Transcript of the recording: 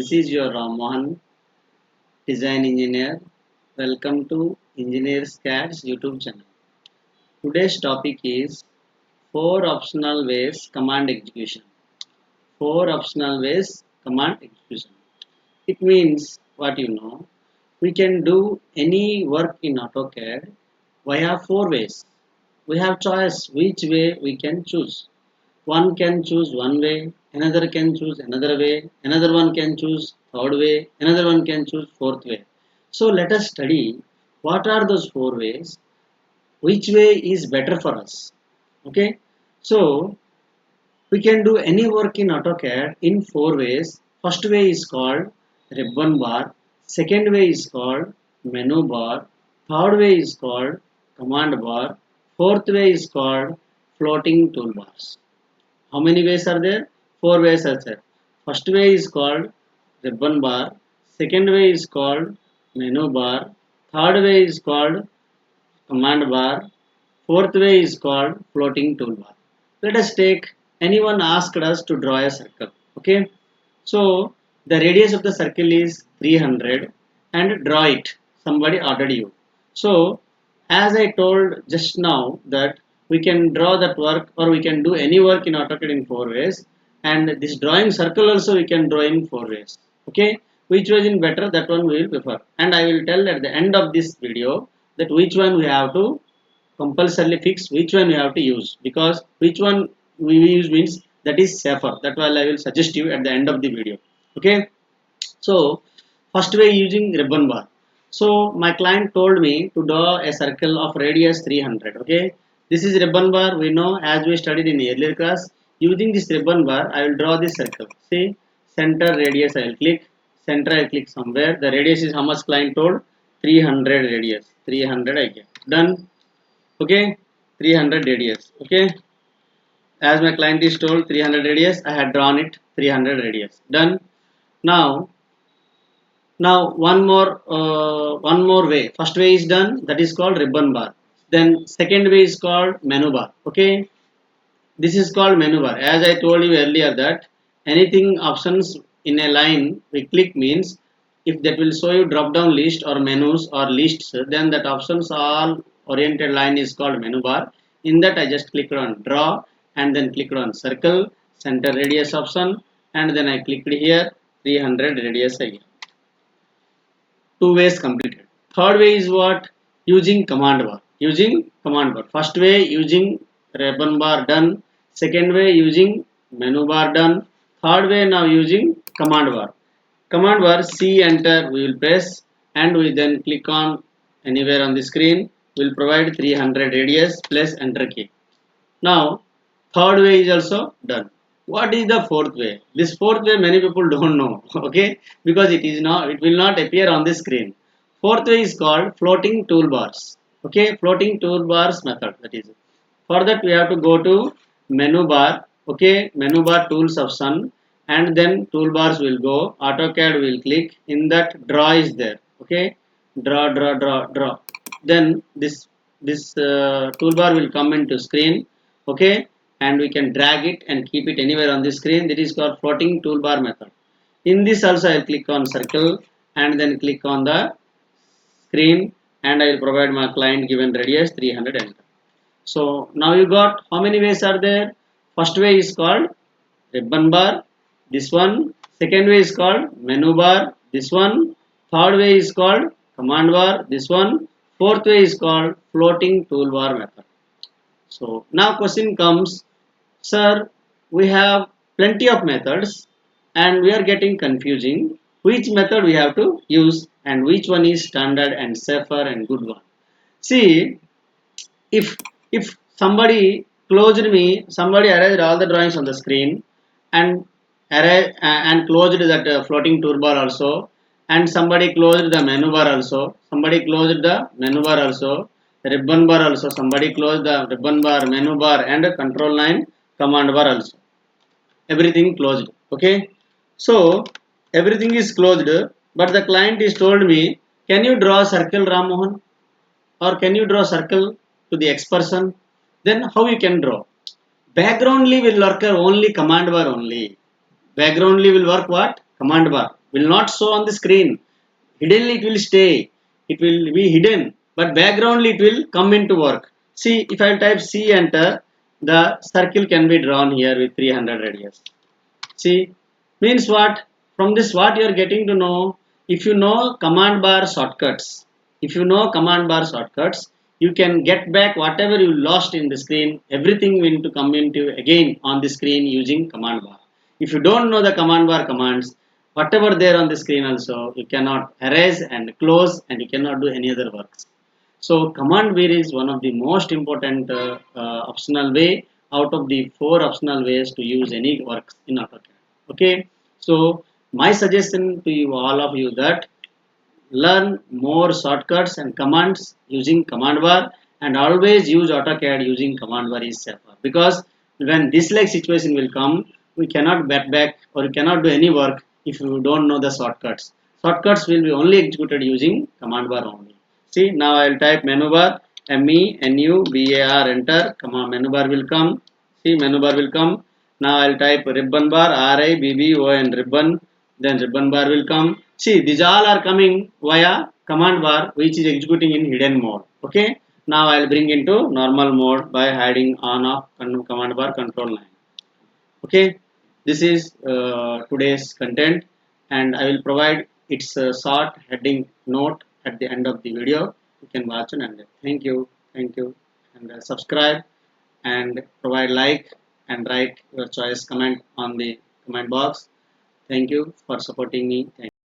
This is your Mohan, design engineer. Welcome to Engineers CAD's YouTube channel. Today's topic is 4 optional ways command execution. 4 optional ways command execution. It means what you know. We can do any work in Autocad via 4 ways. We have choice which way we can choose. One can choose one way, another can choose another way, another one can choose third way, another one can choose fourth way. So let us study what are those 4 ways, which way is better for us. Okay, so we can do any work in AutoCAD in 4 ways. First way is called ribbon bar, second way is called menu bar, third way is called command bar, fourth way is called floating toolbars. How many ways are there? 4 ways are there. First way is called ribbon bar. Second way is called menu bar. Third way is called command bar. Fourth way is called floating toolbar. Let us take anyone asked us to draw a circle. Okay. So the radius of the circle is 300 and draw it. Somebody ordered you. So as I told just now that we can draw that work or we can do any work in AutoCAD in 4 ways, and this drawing circle also we can draw in 4 ways. Okay, which was in better, that one we will prefer, and I will tell at the end of this video that which one we have to compulsorily fix, which one we have to use, because which one we use means that is safer. That one I will suggest you at the end of the video. Okay, so first way using ribbon bar. So my client told me to draw a circle of radius 300. Okay, this is ribbon bar. We know as we studied in the earlier class. Using this ribbon bar, I will draw this circle. See, center radius. I will click center. I click somewhere. The radius is how much client told? 300 radius. 300 I get done. Okay, 300 radius. Okay, as my client is told 300 radius, I had drawn it 300 radius. Done. Now one more way. First way is done. That is called ribbon bar. Then second way is called menu bar. Okay, this is called menu bar. As I told you earlier that anything options in a line we click means if that will show you drop down list or menus or lists, then that options all oriented line is called menu bar. In that I just clicked on draw and then clicked on circle center radius option and then I clicked here 300 radius again. 2 ways completed. Third way is what? Using command bar. Using command bar. First way using ribbon bar done. Second way using menu bar done. Third way now using command bar. Command bar C enter we will press and we then click on anywhere on the screen. We will provide 300 radius plus enter key. Now third way is also done. What is the fourth way? This fourth way many people don't know. Okay, because it will not appear on the screen. Fourth way is called floating toolbars. Okay, floating toolbars method, that is. For that we have to go to menu bar. Okay, menu bar tools option and then toolbars will go. AutoCAD will click. In that draw is there. Okay, draw. Then this toolbar will come into screen. Okay, and we can drag it and keep it anywhere on the screen. That is called floating toolbar method. In this also I will click on circle and then click on the screen and I will provide my client given radius 300 enter. So now you got how many ways are there? First way is called ribbon bar, this one. Second way is called menu bar, this one. Third way is called command bar, this one. Fourth way is called floating toolbar method. So now question comes, sir, we have plenty of methods and we are getting confusing. Which method we have to use and which one is standard and safer and good one? See, if somebody somebody arranged all the drawings on the screen and closed that floating toolbar also, and somebody closed the menu bar also, somebody closed the menu bar also, ribbon bar also, somebody closed the ribbon bar, menu bar and control line command bar also. Everything closed. Okay, so everything is closed, but the client is told me, can you draw a circle, Ram Mohan, or can you draw a circle to the X person? Then how you can draw? Backgroundly will work only command bar only. Backgroundly will work what? Command bar. will not show on the screen. Hiddenly it will stay. It will be hidden, but backgroundly it will come into work. See, if I type C enter, the circle can be drawn here with 300 radius. See, means what? From this, what you are getting to know, if you know command bar shortcuts, if you know command bar shortcuts, you can get back whatever you lost in the screen. Everything will to come into again on the screen using command bar. If you don't know the command bar commands, whatever there on the screen also, you cannot erase and close, and you cannot do any other works. So command wheel is one of the most important optional way out of the four optional ways to use any works in AutoCAD. Okay, so my suggestion to you all of you that learn more shortcuts and commands using command bar, and always use AutoCAD using command bar is safer, because when this like situation will come, we cannot get back or we cannot do any work if you don't know the shortcuts. Shortcuts will be only executed using command bar only. See, now I will type menu bar, MENUBAR, enter, command menu bar will come. See, menu bar will come. Now I will type ribbon bar, RIBBON, ribbon, then ribbon bar will come. See, these all are coming via command bar, which is executing in hidden mode. Okay, now I will bring into normal mode by hiding on off command bar control line. Okay, this is today's content, and I will provide its short heading note at the end of the video. You can watch and thank you, and subscribe and provide like and write your choice comment on the comment box. Thank you for supporting me. Thank you.